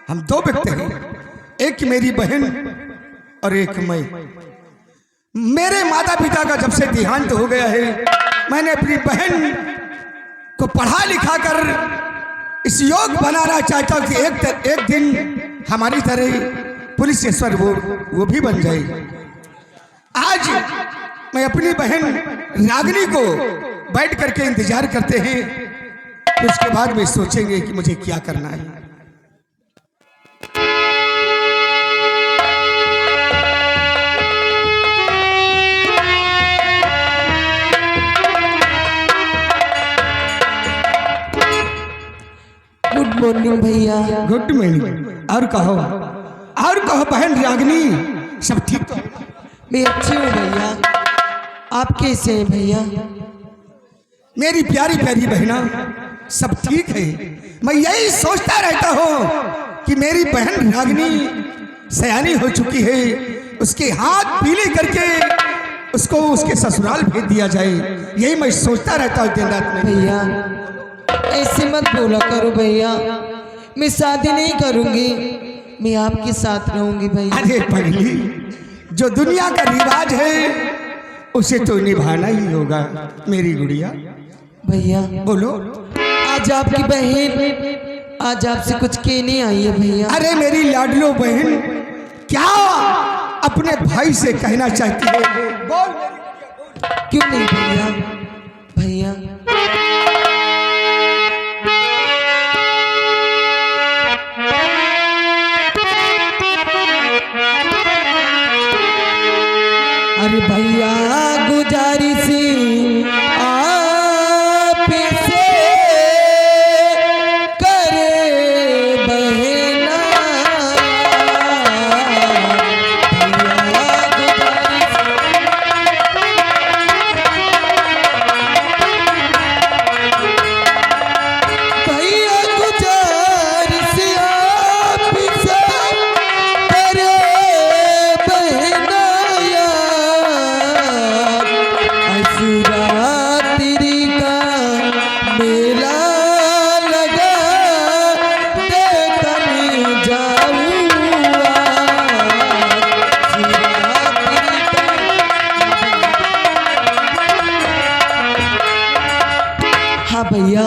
हम दो व्यक्ति हैं, एक मेरी बहन और एक मैं। मेरे माता पिता का जब से देहांत हो गया है, मैंने अपनी बहन को पढ़ा लिखा कर इस योग बनाना चाहता हूं कि एक दिन हमारी तरह पुलिस इंस्पेक्टर वो भी बन जाए। आज मैं अपनी बहन रागिनी को बैठ करके इंतजार करते हैं, तो उसके बाद में सोचेंगे कि मुझे क्या करना है। गुड मॉर्निंग भैया। Good morning. और कहो बहन रागिनी, सब ठीक तो? मैं अच्छी हूँ भैया, आप कैसे हैं भैया? मेरी प्यारी प्यारी बहना, सब ठीक है। मैं यही सोचता रहता हूँ कि मेरी बहन रागिनी सयानी हो चुकी है, उसके हाथ पीले करके उसको उसके ससुराल भेज दिया जाए। यही मैं सोचता रहता हूँ दिन रात में। भैया ऐसे मत बोला करो भैया, मैं शादी नहीं करूंगी, मैं आपके साथ रहूंगी भैया। अरे पगली, जो दुनिया का रिवाज है उसे तो निभाना ही होगा मेरी गुड़िया। भैया बोलो। आज आपकी बहन आज आपसे कुछ कहने आई है भैया। अरे मेरी लाडलो बहन, क्या अपने भाई से कहना चाहती है? बोल। क्यों नहीं भैया? भैया अरे भैया गुजारिश आप से करे बहना, भैया गुजारिश आप से करे बहना। शिवरात्रि का मेला लगा देखने जाऊंगा। हाँ भैया,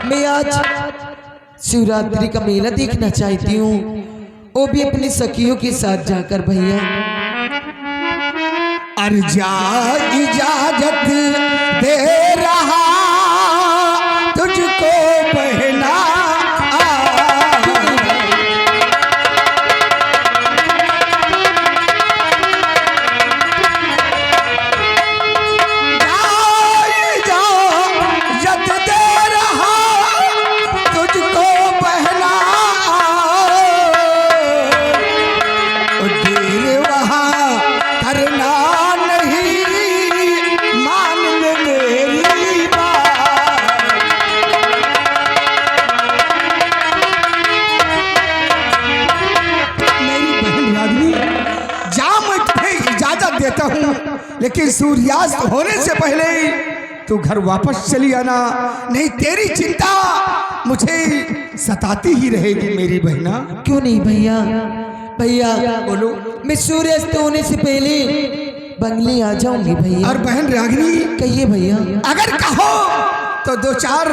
मैं आज शिवरात्रि का मेला देखना चाहती हूँ, वो भी अपनी सखियों के साथ जाकर भैया। अर्जा इजाजत दे रहा तुझको बहना। इजाजत दे रहा तुझको बहना, देर वहाँ करना देता हूँ, लेकिन सूर्यास्त होने से पहले तू घर वापस चली आना, नहीं तेरी चिंता मुझे सताती ही रहेगी मेरी बहना। क्यों नहीं भैया? भैया बोलो। मैं सूर्यास्त होने से पहले बंगले आ जाऊंगी भैया। और बहन रागिनी, कहिए भैया। अगर कहो तो 2-4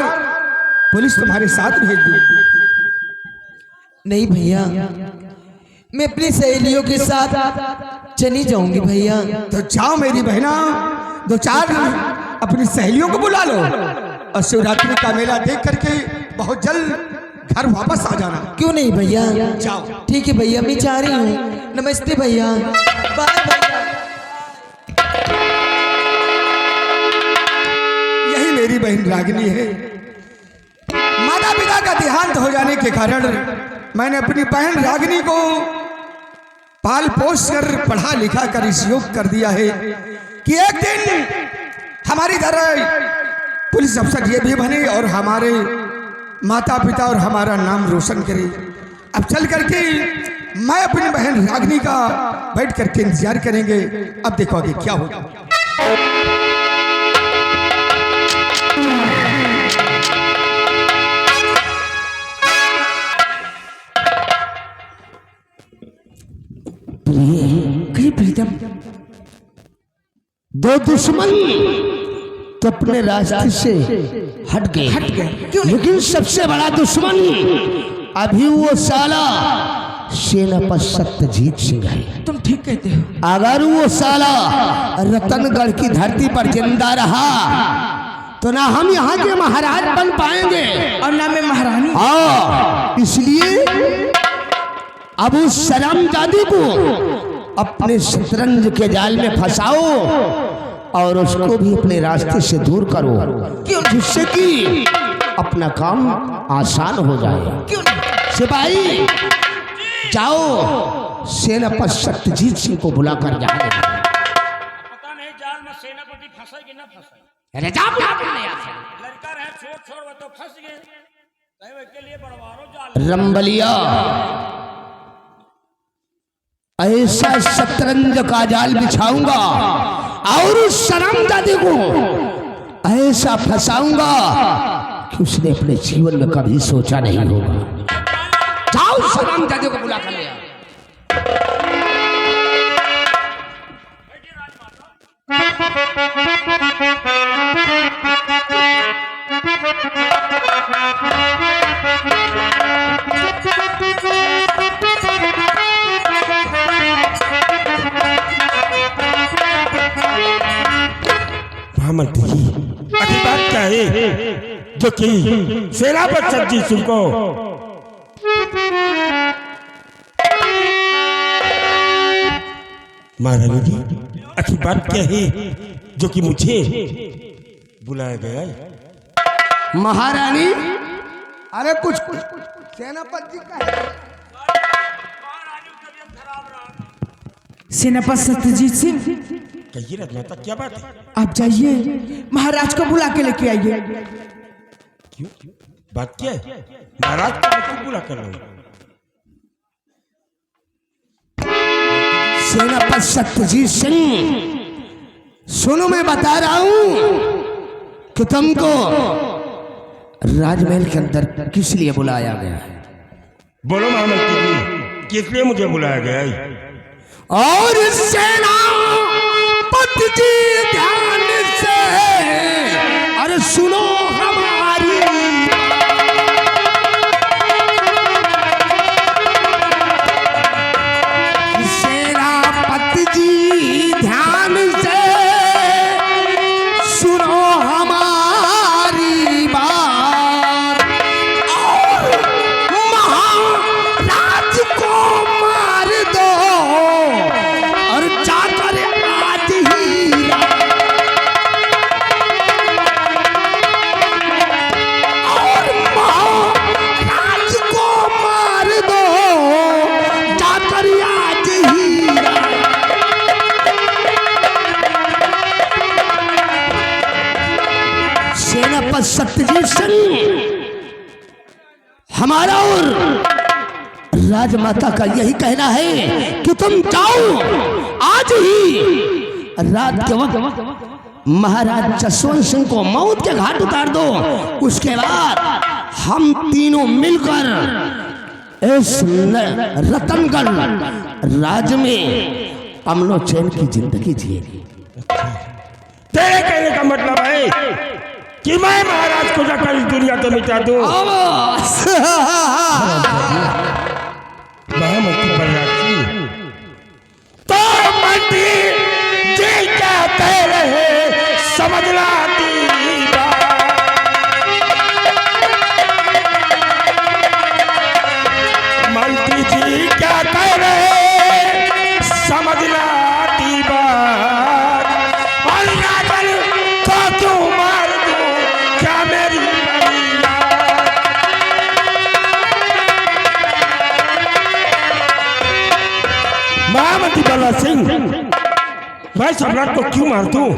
पुलिस तुम्हारे साथ भेज दूं। नहीं भैया, मैं अपनी सहेलियों के साथ चली जाऊंगी भैया। तो जाओ मेरी बहना, 2-4 अपनी सहेलियों को बुला लो और शिवरात्रि का मेला देख करके बहुत जल्द घर वापस आ जाना। क्यों नहीं भैया? जाओ। ठीक है भैया, मैं जा रही हूँ। नमस्ते भैया, बाय भैया। यही मेरी बहन रागिनी है। माता पिता का देहांत हो जाने के कारण मैंने अपनी बहन रागिनी को पाल पोस कर पढ़ा लिखा कर इस योग कर दिया है कि एक दिन हमारी तरह पुलिस अफसर ये भी बने और हमारे माता पिता और हमारा नाम रोशन करे। अब चल करके मैं अपनी बहन रागिनी का बैठ करके इंतजार करेंगे। अब देखो आगे क्या होगा। कहीं प्रीतम दो दुश्मन तो अपने रास्ते से हट गए, लेकिन सबसे बड़ा दुश्मन अभी वो साला सेनापति सत्यजीत सिंह है। तुम ठीक कहते हो। अगर वो साला रतनगढ़ की धरती पर जिंदा रहा तो ना हम यहाँ के महाराज बन पाएंगे और ना मैं महारानी। हाँ, इसलिए अब उस शर्मजादी को अपने शतरंज के जाल में फंसाओ और उसको भी अपने रास्ते से दूर करो, जिससे कि अपना काम आसान हो जाए। क्यों नहीं? सिपाही जाओ सेनापति सत्यजीत सिंह को बुलाकर यहाँ ले जाओ। पता नहीं जाल में सेनापति फंसे कि ना फंसे। अरे जा बुला कर ले आओ। लड़का रहे छोड़ वो तो फंस गए, कहीं के लिए बड़वारो जाल। रंबलिया ऐसा शतरंज का जाल बिछाऊंगा और उस शर्मजादी को ऐसा फंसाऊंगा कि उसने अपने जीवन में कभी सोचा नहीं होगा। जाओ शर्मजादी को बुला कर ले आओ। महामंत्री जी, अभी बात क्या है जो कि सेनापति सत्यजीत सिंह को महारानी जी, अच्छी बात क्या है जो कि मुझे बुलाया गया है। महारानी अरे कुछ सेनापति जी का है। सेनापति सत्यजीत सिंह, कहिए रत्नाता, क्या बात है? आप जाइए महाराज को बुला के लेके आइए। क्यों, बात क्या है? महाराज को मैं क्यों बुला कर रहा हूं? सेनापति सत्यजीत सिंह, सुनो मैं बता रहा हूं कि तुमको राजमहल के अंदर किस लिए बुलाया गया है। बोलो महामंत्री जी, किस लिए मुझे बुलाया गया है? और सेनापति जी ध्यान से अरे सुनो हमारी, सेनापति जी ध्यान से सुनो हमारी बात और महाराज को मार दो और जाकर आज ही और महाराज को मार दो जाकर आज ही। सेनापति सत्यजीत सिंह, हमारा और राजमाता का यही कहना है कि तुम जाओ आज ही रात के वक्त महाराज जसवंत सिंह को मौत के घाट उतार दो। उसके बाद हम तीनों मिलकर इस रतनगढ़ राज्य में अमनो चैन की जिंदगी जिएगी। तेरे कहने का मतलब है कि मैं महाराज को जाकर इस दुनिया से मिटा दूं। महामंत्री बलराज सिंह, तो मंत्री जी क्या कह रहे समझ लाती बात। मंत्री जी क्या कह रहे समझ लाती बात। और रावण को क्यों मार दूं, क्या मेरी बड़ी बात। महामंत्री बलराज सिंह, मैं सम्राट को क्यों मार दूं?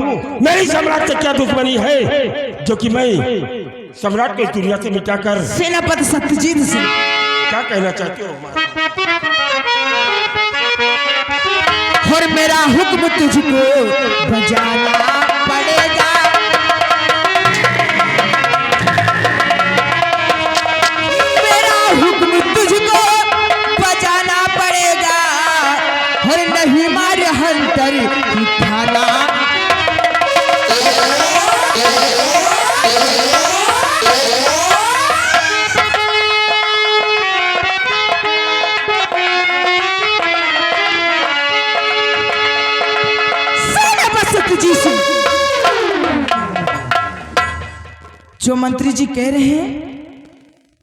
मेरी सम्राट से क्या दुश्मनी है जो कि मैं सम्राट को इस दुनिया से मिटाकर। सेनापति सत्यजीत सिंह, क्या कहना चाहते हो? और मेरा हुक्म तुझको बजाना पड़ेगा। मेरा हुक्म तुझको बजाना पड़ेगा। और जो मंत्री जी कह रहे हैं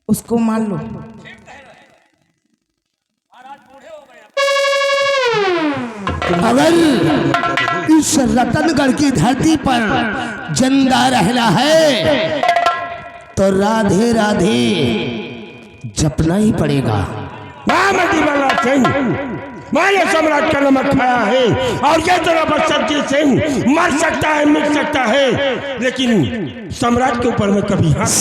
उसको मान लो। अगर इस रतनगढ़ की धरती पर जिंदा रहना है तो राधे राधे जपना ही पड़ेगा। महामती बलराज सिंह, मैंने सम्राट का नमक खाया है और ये तेरा बच्चा सिंह मर सकता है, मिट सकता है, लेकिन सम्राट के ऊपर में कभी हाथ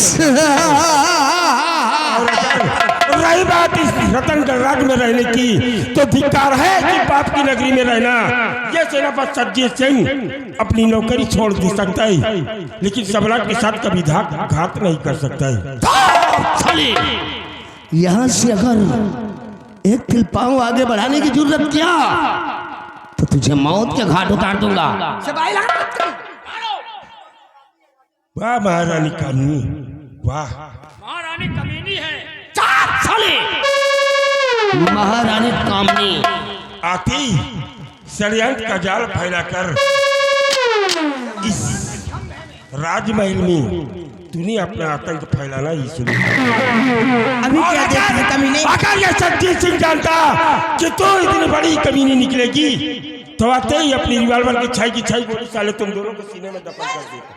और रही बात इस रतनगढ़ राज में रहने की, तो धिक्कार है कि पाप की नगरी में रहना। ये सेनापति सतजीत सिंह अपनी नौकरी छोड़ दे सकता है, लेकिन सम्राट के साथ कभी घात नहीं कर सकता है। यहाँ से अगर एक तिल पांव आगे बढ़ाने की जरूरत क्या तो तुझे मौत के घाट उतार दूंगा। वाह महारानी कामनी, वाह महारानी कमीनी है। महारानी कामनी आती षड्यंत्र का जाल फैलाकर इस राजमहल में तूने अपना आतंक फैलाना ही शुरू अभी क्या देख रहे कमीने? अगर ये सतजीत सिंह जानता कि तू इतनी बड़ी कमीनी निकलेगी तो आते ही अपनी रिवॉल्वर की छाई गोली साले तुम दोनों को सीने में दफन कर देते।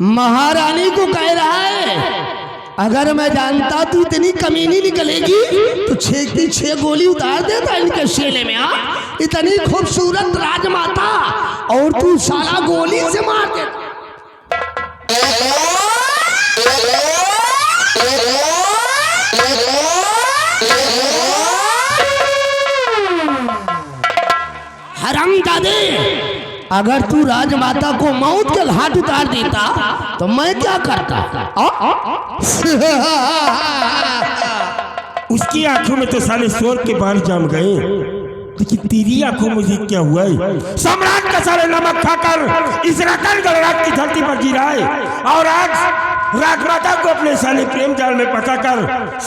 महारानी को कह रहा है अगर मैं जानता तू इतनी कमीनी निकलेगी तो 6 की 6 गोली उतार देता इनके शेले में। इतनी खूबसूरत राजमाता और तू साला गोली से मार दे। हरामजादे, अगर तू राजमाता को मौत के घाट उतार देता तो मैं क्या करता? उसकी आंखों में तो साले शोर के बाल जम गए, लेकिन तेरी आंखों में क्या हुआ है? सम्राट का साले नमक खाकर इस रतनगढ़ राज की धरती पर गिरा है और आज राजमाता को अपने साले प्रेम जाल में फंसाकर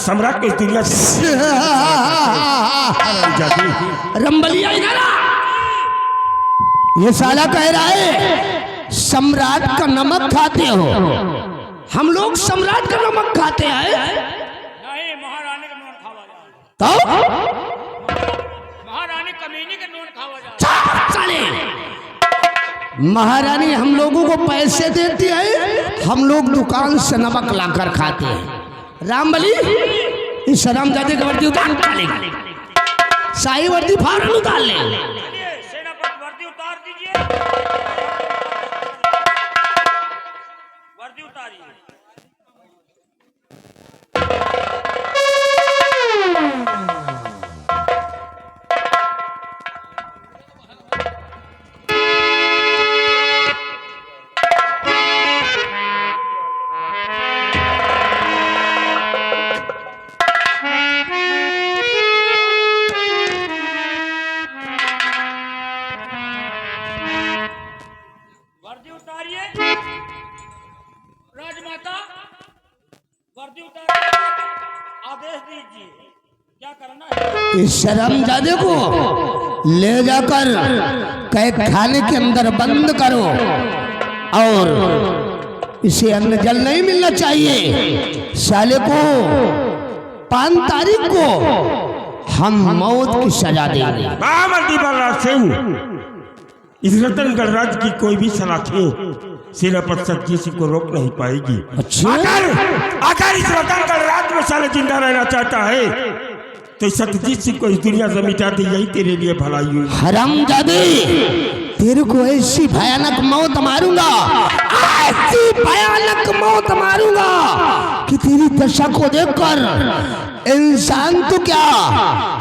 सम्राट को इस दुनिया से रंबलिया ये साला कह रहा है सम्राट का नमक खाते हो। हम लोग सम्राट का नमक खाते हैं नहीं, महारानी का नून खावा जाए। तो महारानी कमीनी के नून खावा जाए। चले, महारानी हम लोगों को पैसे देती है, हम लोग दुकान से नमक लाकर खाते हैं। रामबली इस हरामजादे की वर्दी उतार डालेगा, शाही वर्दी फाड़ उतार ले। सेनापति वर्दी उतार दीजिए, वर्दी उतारिए। वर्दी उतारिए। राजमाता वर्दी उतारिए, आदेश दीजिए क्या करना है। इस शर्मजादे को ले जाकर कैद खाने के अंदर बंद करो और इसे अन्न जल नहीं मिलना चाहिए। साले को 5 तारीख को हम मौत की सजा देंगे। महामती बलराज सिंह, इस रतनगढ़ राज्य की कोई भी सलाखें सेनापति सतजीत सिंह को रोक नहीं पाएगी। अच्छा? अगर इस रतनगढ़ राज्य में साले जिंदा रहना चाहता है तो सतजीत सिंह को इस दुनिया से मिटा दे, यही तेरे लिए भलाई हुई। हरामजादे, तेरे को ऐसी भयानक मौत मारूंगा, ऐसी भयानक मौत मारूंगा कि तेरी दशा को देखकर इंसान तो क्या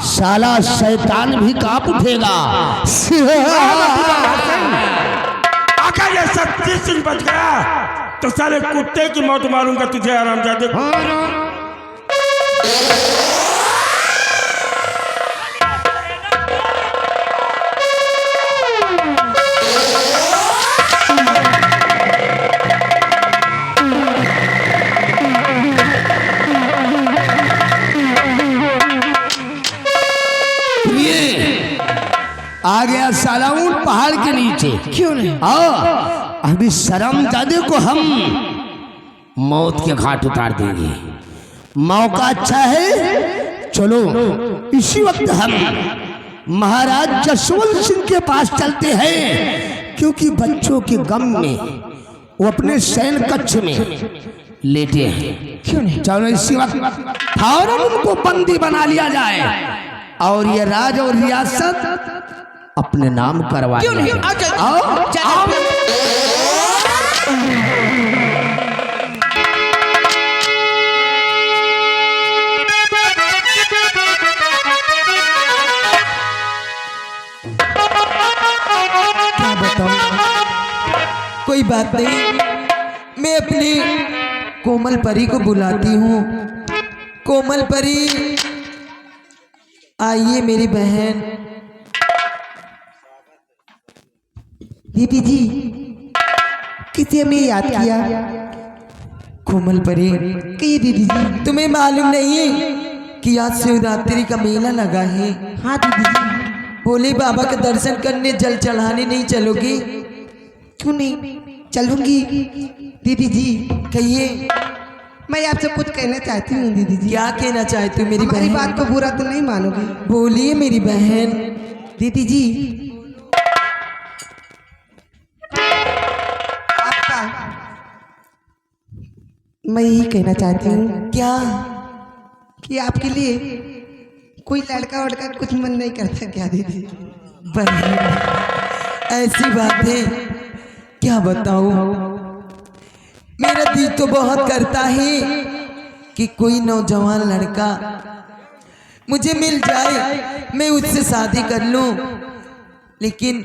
साला शैतान भी कांप उठेगा। अगर ये सतजीत सिंह बच गया तो साले कुत्ते की मौत मारूंगा तुझे हरामजादे। आ गया साला ऊंट, पहाड़ के नीचे। क्यों नहीं? अभी शर्मजादे को हम मौत के घाट उतार देंगे। मौका अच्छा है, चलो इसी वक्त हम महाराज जसवंत सिंह के पास चलते हैं, क्योंकि बच्चों के गम में वो अपने शयन कक्ष में लेटे हैं। क्यों नहीं? चलो इसी वक्त फौरन उनको बंदी बना लिया जाए और ये राज और रियासत अपने नाम करवा क्यों नहीं? आओ। क्या बताऊं? कोई बात नहीं, मैं अपनी कोमल परी को बुलाती हूँ। कोमल परी, आइए मेरी बहन। दीदी जी, किसी हमें याद किया? कोमल परी, कहिए दीदी जी। तुम्हें मालूम नहीं कि आज शिवरात्रि का मेला लगा है? हाँ दीदी जी। भोले बाबा का दर्शन करने जल चढ़ाने नहीं चलोगी? क्यों नहीं चलूंगी दीदी जी। कहिए। मैं आपसे कुछ कहना चाहती हूँ दीदी जी। क्या कहना चाहती हूँ मेरी हमारी बहन? बात को बुरा तो नहीं मानोगी? बोलिए मेरी बहन। दीदी जी, आपका मैं यही कहना चाहती हूँ क्या? कि आपके लिए कोई लड़का वड़का कुछ मन नहीं करता क्या दीदी? बहन, ऐसी बात है, क्या बताऊं? मेरा दिल तो बहुत करता है कि कोई नौजवान लड़का मुझे मिल जाए, मैं उससे शादी कर लूं, लेकिन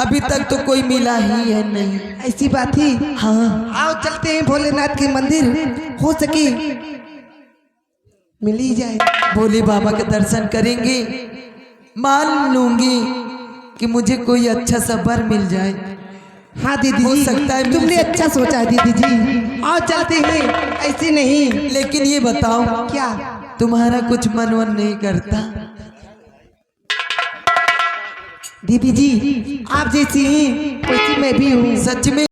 अभी तक तो कोई मिला ही है नहीं। ऐसी बात ही। हाँ, आओ चलते हैं भोलेनाथ के मंदिर, हो सके मिल ही जाए। भोले बाबा के दर्शन करेंगे, मान लूंगी कि मुझे कोई अच्छा सा वर मिल जाए। हाँ दीदी हो जी, सकता है तुमने मिल अच्छा सोचा है दीदी जी। आओ चलते हैं, ऐसे नहीं। लेकिन ये बताओ, क्या? तुम्हारा कुछ मन वन नहीं करता? दीदी जी, आप जैसी ही वैसी मैं भी हूँ। सच में?